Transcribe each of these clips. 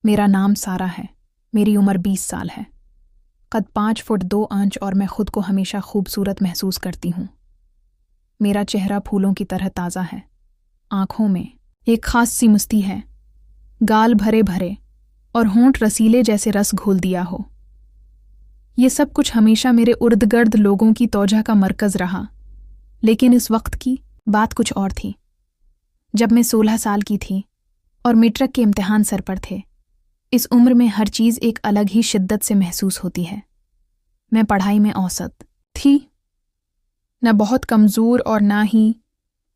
میرا نام سارا ہے، میری عمر 20 سال ہے، قد 5 فٹ 2 انچ اور میں خود کو ہمیشہ خوبصورت محسوس کرتی ہوں۔ میرا چہرہ پھولوں کی طرح تازہ ہے، آنکھوں میں ایک خاص سی مستی ہے، گال بھرے بھرے اور ہونٹ رسیلے جیسے رس گھول دیا ہو۔ یہ سب کچھ ہمیشہ میرے ارد گرد لوگوں کی توجہ کا مرکز رہا، لیکن اس وقت کی بات کچھ اور تھی۔ جب میں 16 سال کی تھی اور میٹرک کے امتحان سر پر تھے، اس عمر میں ہر چیز ایک الگ ہی شدت سے محسوس ہوتی ہے۔ میں پڑھائی میں اوسط تھی، نہ بہت کمزور اور نہ ہی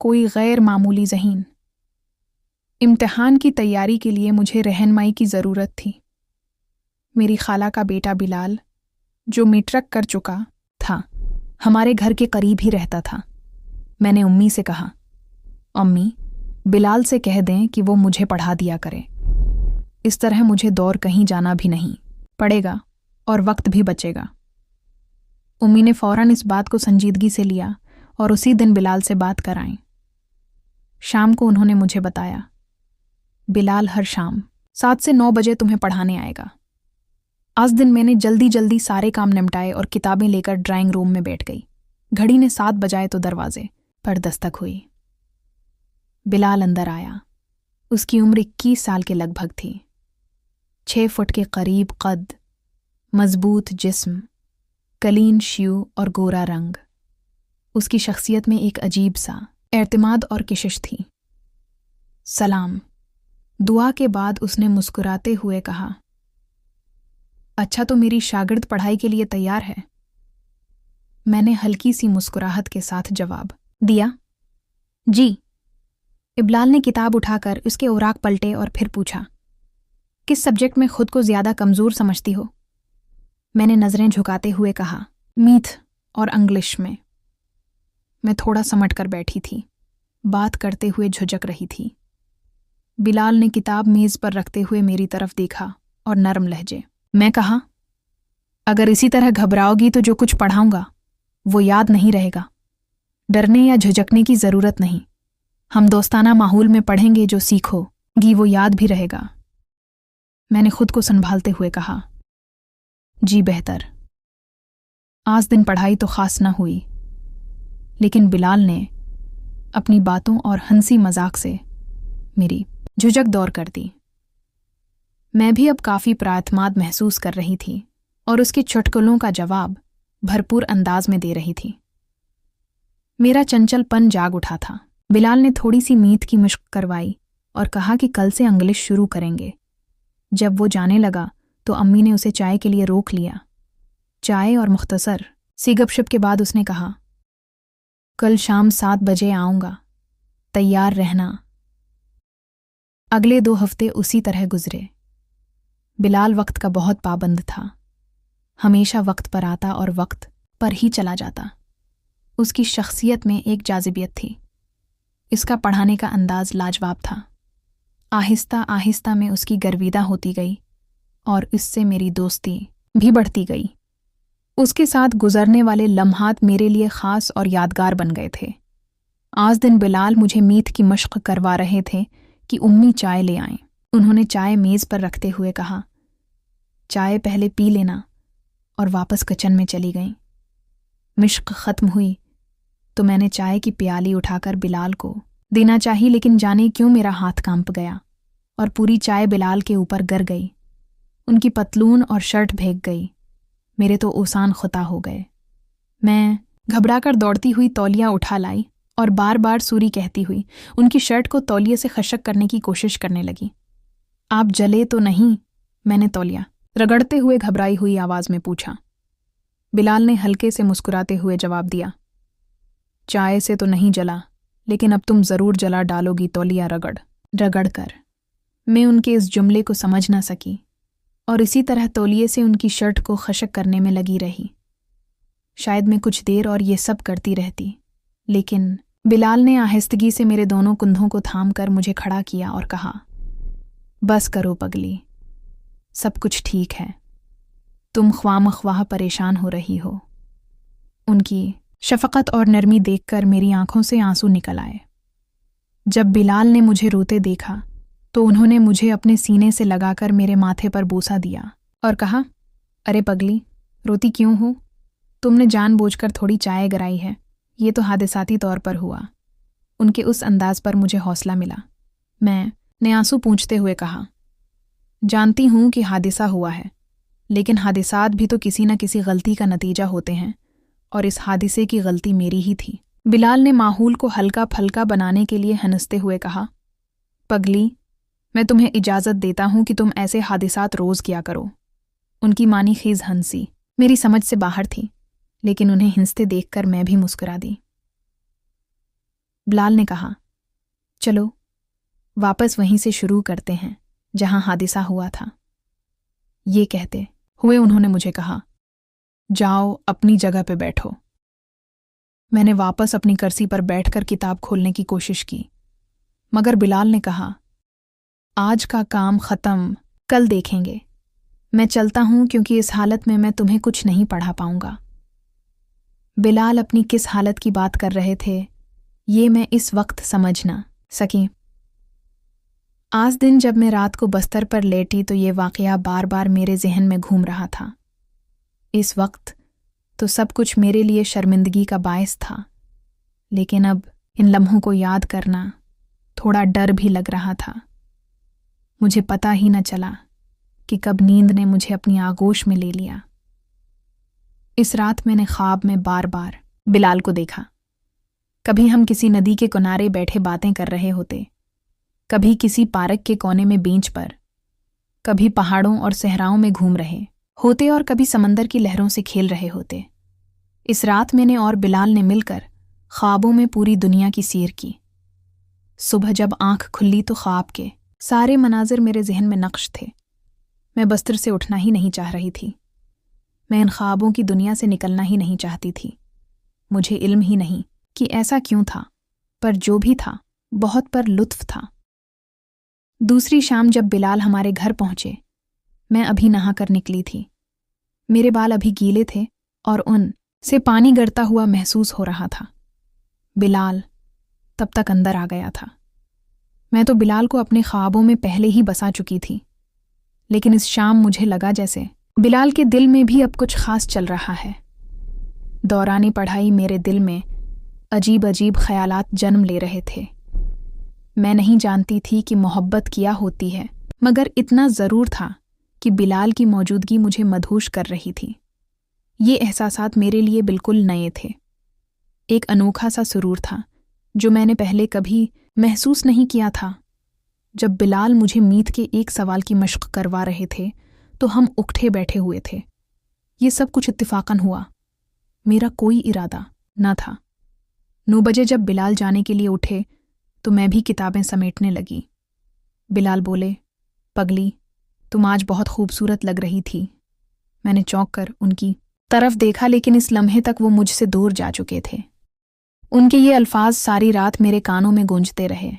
کوئی غیر معمولی ذہین۔ امتحان کی تیاری کے لیے مجھے رہنمائی کی ضرورت تھی۔ میری خالہ کا بیٹا بلال، جو میٹرک کر چکا تھا، ہمارے گھر کے قریب ہی رہتا تھا۔ میں نے امی سے کہا، امی، بلال سے کہہ دیں کہ وہ مجھے پڑھا دیا کرے، اس طرح مجھے دور کہیں جانا بھی نہیں پڑے گا اور وقت بھی بچے گا۔ امی نے فوراً اس بات کو سنجیدگی سے لیا اور اسی دن بلال سے بات کرائیں۔ شام کو انہوں نے مجھے بتایا، بلال ہر شام 7 سے 9 بجے تمہیں پڑھانے آئے گا۔ آج دن میں نے جلدی سارے کام نمٹائے اور کتابیں لے کر ڈرائنگ روم میں بیٹھ گئی۔ گھڑی نے 7 بجائے تو دروازے پر دستک ہوئی۔ بلال اندر آیا۔ اس کی عمر 21 سال کے لگ بھگ تھی۔ 6 فٹ کے قریب قد، مضبوط جسم، کلین شیو اور گورا رنگ۔ اس کی شخصیت میں ایک عجیب سا اعتماد اور کشش تھی۔ سلام، دعا کے بعد اس نے مسکراتے ہوئے کہا، اچھا تو میری شاگرد پڑھائی کے لیے تیار ہے؟ میں نے ہلکی سی مسکراہٹ کے ساتھ جواب دیا، جی۔ ابلال نے کتاب اٹھا کر اس کے اوراق پلٹے اور پھر پوچھا، کس سبجیکٹ میں خود کو زیادہ کمزور سمجھتی ہو؟ میں نے نظریں جھکاتے ہوئے کہا، میتھ اور انگلش میں۔ میں تھوڑا سمٹ کر بیٹھی تھی، بات کرتے ہوئے جھجک رہی تھی۔ بلال نے کتاب میز پر رکھتے ہوئے میری طرف دیکھا اور نرم لہجے میں کہا، اگر اسی طرح گھبراؤ گی تو جو کچھ پڑھاؤں گا وہ یاد نہیں رہے گا۔ ڈرنے یا جھجکنے کی ضرورت نہیں، ہم دوستانہ ماحول میں پڑھیں گے، جو سیکھو گی وہ یاد بھی رہے گا۔ میں نے خود کو سنبھالتے ہوئے کہا، جی بہتر۔ آج دن پڑھائی تو خاص نہ ہوئی، لیکن بلال نے اپنی باتوں اور ہنسی مذاق سے میری جھجک دور کر دی۔ میں بھی اب کافی پراعتماد محسوس کر رہی تھی اور اس کے چٹکلوں کا جواب بھرپور انداز میں دے رہی تھی۔ میرا چنچل پن جاگ اٹھا تھا۔ بلال نے تھوڑی سی میتھ کی مشق کروائی اور کہا کہ کل سے انگلش شروع کریں گے۔ جب وہ جانے لگا تو امی نے اسے چائے کے لیے روک لیا۔ چائے اور مختصر سی گپ شپ کے بعد اس نے کہا، کل شام 7 بجے آؤں گا، تیار رہنا۔ اگلے 2 ہفتے اسی طرح گزرے۔ بلال وقت کا بہت پابند تھا، ہمیشہ وقت پر آتا اور وقت پر ہی چلا جاتا۔ اس کی شخصیت میں ایک جاذبیت تھی۔ اس کا پڑھانے کا انداز لاجواب تھا۔ آہستہ آہستہ میں اس کی گرویدہ ہوتی گئی اور اس سے میری دوستی بھی بڑھتی گئی۔ اس کے ساتھ گزرنے والے لمحات میرے لیے خاص اور یادگار بن گئے تھے۔ آج دن بلال مجھے میتھ کی مشق کروا رہے تھے کہ امی چائے لے آئیں۔ انہوں نے چائے میز پر رکھتے ہوئے کہا، چائے پہلے پی لینا، اور واپس کچن میں چلی گئیں۔ مشق ختم ہوئی تو میں نے چائے کی پیالی اٹھا کر بلال کو دینا چاہی، لیکن جانے کیوں میرا ہاتھ کانپ گیا اور پوری چائے بلال کے اوپر گر گئی۔ ان کی پتلون اور شرٹ بھیگ گئی۔ میرے تو اوسان خطا ہو گئے۔ میں گھبرا کر دوڑتی ہوئی تولیہ اٹھا لائی اور بار بار سوری کہتی ہوئی ان کی شرٹ کو تولیے سے خشک کرنے کی کوشش کرنے لگی۔ آپ جلے تو نہیں؟ میں نے تولیہ رگڑتے ہوئے گھبرائی ہوئی آواز میں پوچھا۔ بلال نے ہلکے سے مسکراتے ہوئے جواب دیا، چائے سے تو نہیں جلا، لیکن اب تم ضرور جلا ڈالو گی تولیہ رگڑ کر۔ میں ان کے اس جملے کو سمجھ نہ سکی اور اسی طرح تولیے سے ان کی شرٹ کو خشک کرنے میں لگی رہی۔ شاید میں کچھ دیر اور یہ سب کرتی رہتی، لیکن بلال نے آہستگی سے میرے دونوں کندھوں کو تھام کر مجھے کھڑا کیا اور کہا، بس کرو پگلی، سب کچھ ٹھیک ہے، تم خواہ مخواہ پریشان ہو رہی ہو۔ ان کی شفقت اور نرمی دیکھ کر میری آنکھوں سے آنسو نکل آئے۔ جب بلال نے مجھے روتے دیکھا तो उन्होंने मुझे अपने सीने से लगाकर मेरे माथे पर बूसा दिया और कहा, अरे पगली, रोती क्यों हो? तुमने जानबूझकर थोड़ी चाय गिराई है, ये तो हादसाती तौर पर हुआ। उनके उस अंदाज पर मुझे हौसला मिला। मैंने आंसू पूंछते हुए कहा, जानती हूं कि हादसा हुआ है, लेकिन हादिसात भी तो किसी न किसी गलती का नतीजा होते हैं, और इस हादिसे की गलती मेरी ही थी। बिलाल ने माहौल को हल्का फल्का बनाने के लिए हंसते हुए कहा, पगली, मैं तुम्हें इजाज़त देता हूं कि तुम ऐसे हादिसात रोज़ किया करो। उनकी मानी खीज हंसी मेरी समझ से बाहर थी, लेकिन उन्हें हंसते देखकर मैं भी मुस्कुरा दी। बिलाल ने कहा, चलो वापस वहीं से शुरू करते हैं जहां हादिसा हुआ था। ये कहते हुए उन्होंने मुझे कहा, जाओ अपनी जगह पे बैठो। मैंने वापस अपनी कुर्सी पर बैठकर किताब खोलने की कोशिश की, मगर बिलाल ने कहा, आज का काम खत्म, कल देखेंगे। मैं चलता हूं क्योंकि इस हालत में मैं तुम्हें कुछ नहीं पढ़ा पाऊंगा। बिलाल अपनी किस हालत की बात कर रहे थे, ये मैं इस वक्त समझ ना सकी। आज दिन जब मैं रात को बस्तर पर लेटी तो ये वाक़या बार बार मेरे जहन में घूम रहा था। इस वक्त तो सब कुछ मेरे लिए शर्मिंदगी का बायस था, लेकिन अब इन लम्हों को याद करना थोड़ा डर भी लग रहा था। मुझे पता ही न चला कि कब नींद ने मुझे अपनी आगोश में ले लिया। इस रात मैंने ख्वाब में बार बार बिलाल को देखा। कभी हम किसी नदी के किनारे बैठे बातें कर रहे होते, कभी किसी पार्क के कोने में बेंच पर, कभी पहाड़ों और सहराओं में घूम रहे होते और कभी समंदर की लहरों से खेल रहे होते। इस रात मैंने और बिलाल ने मिलकर ख्वाबों में पूरी दुनिया की सैर की। सुबह जब आंख खुली तो ख्वाब के सारे मनाजिर मेरे जहन में नक्श थे। मैं बस्तर से उठना ही नहीं चाह रही थी। मैं इन ख्वाबों की दुनिया से निकलना ही नहीं चाहती थी। मुझे इल्म ही नहीं कि ऐसा क्यों था, पर जो भी था बहुत पर लुत्फ था। दूसरी शाम जब बिलाल हमारे घर पहुंचे, मैं अभी नहा कर निकली थी। मेरे बाल अभी गीले थे और उन से पानी गिरता हुआ महसूस हो रहा था। बिलाल तब तक अंदर आ गया था। मैं तो बिलाल को अपने ख्वाबों में पहले ही बसा चुकी थी, लेकिन इस शाम मुझे लगा जैसे बिलाल के दिल में भी अब कुछ खास चल रहा है। दौरानी पढ़ाई मेरे दिल में अजीब अजीब ख्यालात जन्म ले रहे थे। मैं नहीं जानती थी कि मोहब्बत क्या होती है, मगर इतना ज़रूर था कि बिलाल की मौजूदगी मुझे मदहोश कर रही थी। ये एहसासात मेरे लिए बिल्कुल नए थे। एक अनोखा सा सुरूर था जो मैंने पहले कभी महसूस नहीं किया था। जब बिलाल मुझे मीत के एक सवाल की मश्क करवा रहे थे तो हम उकठे बैठे हुए थे। ये सब कुछ इत्तिफाकन हुआ, मेरा कोई इरादा न था। 9 बजे जब बिलाल जाने के लिए उठे तो मैं भी किताबें समेटने लगी। बिलाल बोले, पगली, तुम आज बहुत खूबसूरत लग रही थी। मैंने चौंक कर उनकी तरफ देखा, लेकिन इस लम्हे तक वो मुझसे दूर जा चुके थे। उनके ये अल्फाज सारी रात मेरे कानों में गूंजते रहे।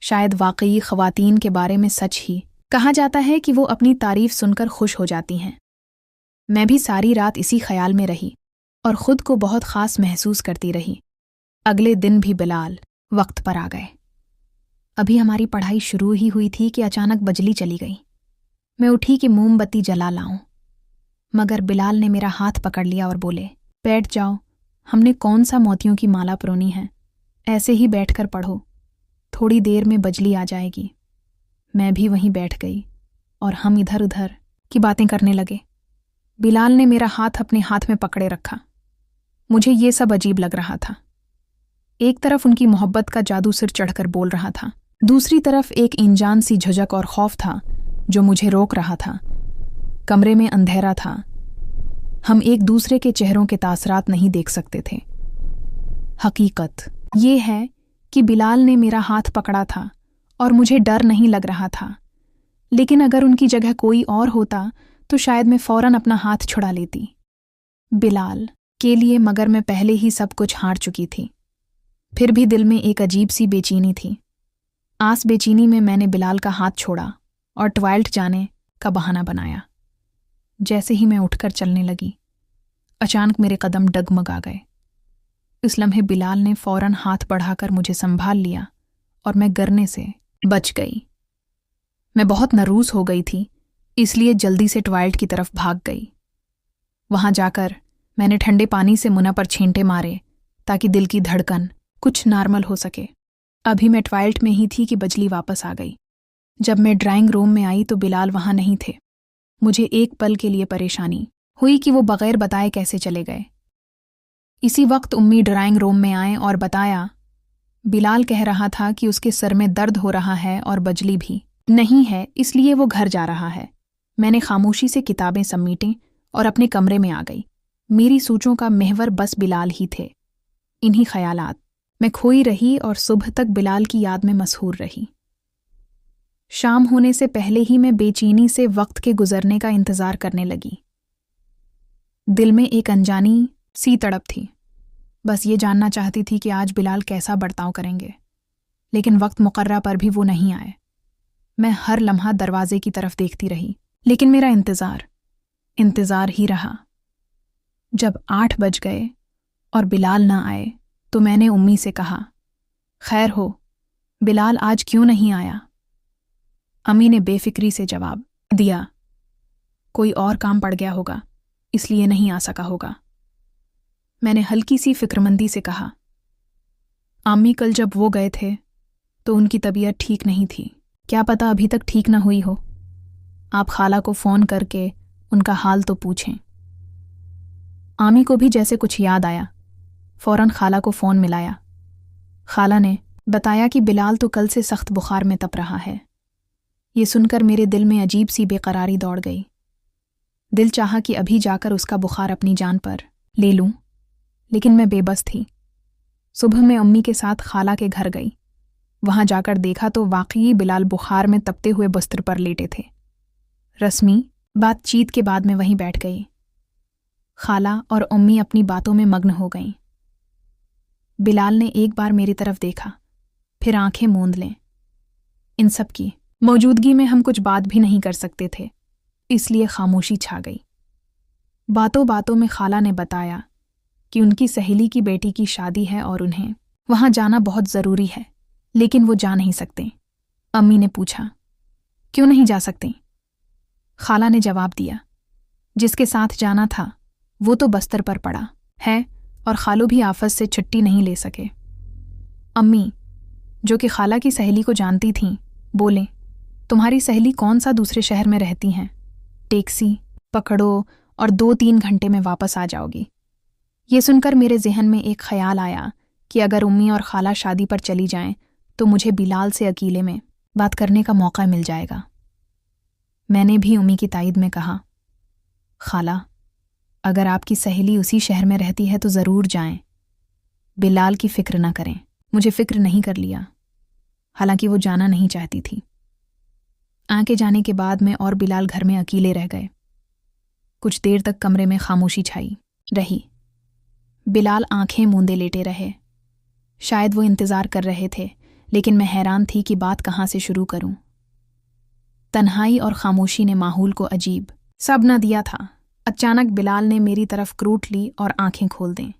शायद वाकई ख़वातीन के बारे में सच ही कहा जाता है कि वो अपनी तारीफ सुनकर खुश हो जाती हैं। मैं भी सारी रात इसी ख्याल में रही और ख़ुद को बहुत ख़ास महसूस करती रही। अगले दिन भी बिलाल वक्त पर आ गए। अभी हमारी पढ़ाई शुरू ही हुई थी कि अचानक बिजली चली गई। मैं उठी कि मोमबत्ती जला लाऊं, मगर बिलाल ने मेरा हाथ पकड़ लिया और बोले, बैठ जाओ, हमने कौन सा मोतियों की माला परोनी है, ऐसे ही बैठकर पढ़ो, थोड़ी देर में बिजली आ जाएगी। मैं भी वहीं बैठ गई और हम इधर उधर की बातें करने लगे। बिलाल ने मेरा हाथ अपने हाथ में पकड़े रखा। मुझे ये सब अजीब लग रहा था। एक तरफ उनकी मोहब्बत का जादू सिर चढ़कर बोल रहा था, दूसरी तरफ एक इंजान सी झिझक और खौफ था जो मुझे रोक रहा था। कमरे में अंधेरा था। हम एक दूसरे के चेहरों के तासरात नहीं देख सकते थे। हकीकत ये है कि बिलाल ने मेरा हाथ पकड़ा था और मुझे डर नहीं लग रहा था, लेकिन अगर उनकी जगह कोई और होता तो शायद मैं फौरन अपना हाथ छुड़ा लेती बिलाल के लिए, मगर मैं पहले ही सब कुछ हार चुकी थी। फिर भी दिल में एक अजीब सी बेचैनी थी। आस बेचैनी में मैंने बिलाल का हाथ छोड़ा और टॉयलेट जाने का बहाना बनाया। जैसे ही मैं उठकर चलने लगी, अचानक मेरे कदम डगमगा गए। इस लम्हे बिलाल ने फौरन हाथ बढ़ाकर मुझे संभाल लिया और मैं गिरने से बच गई। मैं बहुत नर्वस हो गई थी, इसलिए जल्दी से टॉयलेट की तरफ भाग गई। वहां जाकर मैंने ठंडे पानी से मुंह पर छींटे मारे ताकि दिल की धड़कन कुछ नॉर्मल हो सके। अभी मैं टॉयलेट में ही थी कि बिजली वापस आ गई। जब मैं ड्राइंग रूम में आई तो बिलाल वहां नहीं थे। मुझे एक पल के लिए परेशानी हुई कि वो बगैर बताए कैसे चले गए। इसी वक्त उम्मी ड्राइंग रूम में आए और बताया, बिलाल कह रहा था कि उसके सर में दर्द हो रहा है और बिजली भी नहीं है, इसलिए वो घर जा रहा है। मैंने खामोशी से किताबें समेटी और अपने कमरे में आ गई। मेरी सोचों का महवर बस बिलाल ही थे। इन्हीं ख्यालात मैं खोई रही और सुबह तक बिलाल की याद में मसहूर रही। शाम होने से पहले ही मैं बेचैनी से वक्त के गुजरने का इंतजार करने लगी। दिल में एक अनजानी सी तड़प थी। बस ये जानना चाहती थी कि आज बिलाल कैसा बर्ताव करेंगे। लेकिन वक्त मुकर्रा पर भी वो नहीं आए। मैं हर लम्हा दरवाजे की तरफ देखती रही, लेकिन मेरा इंतजार ही रहा। जब 8 बज गए और बिलाल ना आए तो मैंने उम्मी से कहा, खैर हो, बिलाल आज क्यों नहीं आया? अम्मी ने बेफिक्री से जवाब दिया, कोई और काम पड़ गया होगा, इसलिए नहीं आ सका होगा। मैंने हल्की सी फिक्रमंदी से कहा, अम्मी कल जब वो गए थे तो उनकी तबीयत ठीक नहीं थी, क्या पता अभी तक ठीक ना हुई हो। आप खाला को फ़ोन करके उनका हाल तो पूछें। आमी को भी जैसे कुछ याद आया, फ़ौरन खाला को फ़ोन मिलाया। खाला ने बताया कि बिलाल तो कल से सख्त बुखार में तप रहा है। ये सुनकर मेरे दिल में अजीब सी बेकरारी दौड़ गई। दिल चाहा कि अभी जाकर उसका बुखार अपनी जान पर ले लूं, लेकिन मैं बेबस थी। सुबह मैं अम्मी के साथ खाला के घर गई। वहां जाकर देखा तो वाकई बिलाल बुखार में तपते हुए बिस्तर पर लेटे थे। रस्मी बातचीत के बाद मैं वहीं बैठ गई। खाला और अम्मी अपनी बातों में मग्न हो गईं। बिलाल ने एक बार मेरी तरफ देखा, फिर आंखें मूंद लें। इन सब की मौजूदगी में हम कुछ बात भी नहीं कर सकते थे, इसलिए खामोशी छा गई। बातों बातों में खाला ने बताया कि उनकी सहेली की बेटी की शादी है और उन्हें वहां जाना बहुत ज़रूरी है, लेकिन वो जा नहीं सकते। अम्मी ने पूछा, क्यों नहीं जा सकते? खाला ने जवाब दिया, जिसके साथ जाना था वो तो बस्तर पर पड़ा है और खालू भी आफत से छुट्टी नहीं ले सके। अम्मी, जो कि खाला की सहेली को जानती थीं, बोले, तुम्हारी सहेली कौन सा दूसरे शहर में रहती हैं? टैक्सी पकड़ो और 2-3 घंटे में वापस आ जाओगी। ये सुनकर मेरे जहन में एक ख्याल आया कि अगर उम्मी और खाला शादी पर चली जाएं तो मुझे बिलाल से अकेले में बात करने का मौका मिल जाएगा। मैंने भी उम्मी की तायद में कहा, खाला, अगर आपकी सहेली उसी शहर में रहती है तो ज़रूर जाएं। बिलाल की फ़िक्र न करें। मुझे फ़िक्र नहीं कर लिया, हालांकि वो जाना नहीं चाहती थी। आके जाने के बाद मैं और बिलाल घर में अकेले रह गए। कुछ देर तक कमरे में खामोशी छाई रही। बिलाल आंखें मूंदे लेटे रहे। शायद वो इंतज़ार कर रहे थे, लेकिन मैं हैरान थी कि बात कहाँ से शुरू करूं। तन्हाई और खामोशी ने माहौल को अजीब सा बना दिया था। अचानक बिलाल ने मेरी तरफ क्रूट ली और आंखें खोल दें।